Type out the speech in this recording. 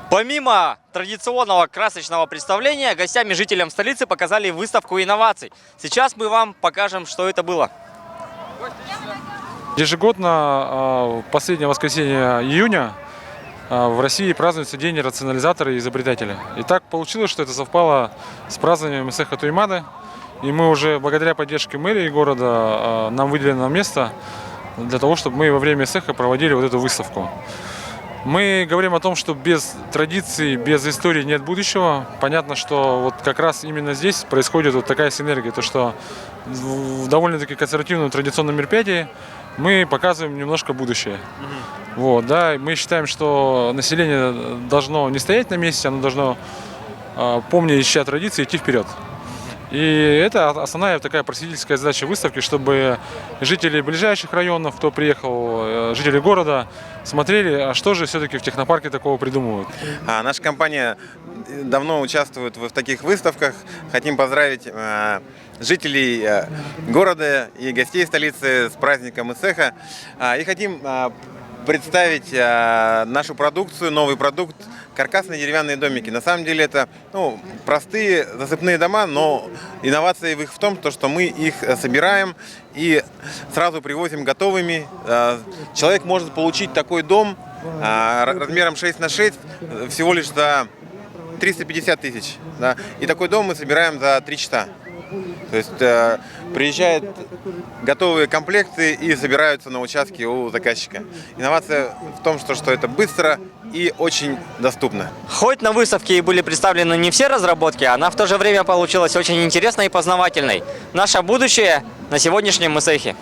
Помимо традиционного красочного представления, гостям и жителям столицы показали выставку инноваций. Сейчас мы вам покажем, что это было. Ежегодно, в последнее воскресенье июня, в России празднуется День рационализатора и изобретателя. И так получилось, что это совпало с празднованием Месеха Туймады. И мы уже благодаря поддержке мэрии города нам выделено место для того, чтобы мы во время Месеха проводили вот эту выставку. Мы говорим о том, что без традиций, без истории нет будущего. Понятно, что вот как раз именно здесь происходит вот такая синергия, то что в довольно-таки консервативном традиционном мероприятии мы показываем немножко будущее. Вот, да, мы считаем, что население должно не стоять на месте, оно должно, помня ища традиции, идти вперед. И это основная такая просветительская задача выставки, чтобы жители ближайших районов, кто приехал, жители города, смотрели, а что же все-таки в технопарке такого придумывают. Наша компания давно участвует в таких выставках. Хотим поздравить жителей города и гостей столицы с праздником Месеха. И хотим представить нашу продукцию, новый продукт — каркасные деревянные домики. На самом деле это простые засыпные дома, но инновация в их в том, что мы их собираем и сразу привозим готовыми. Человек может получить такой дом размером 6 на 6 всего лишь за 350 тысяч. Да? И такой дом мы собираем за 3 часа. То есть приезжают готовые комплекты и собираются на участке у заказчика. Инновация в том, что это быстро и очень доступно. Хоть на выставке и были представлены не все разработки, она в то же время получилась очень интересной и познавательной. Наше будущее на сегодняшнем Месехе.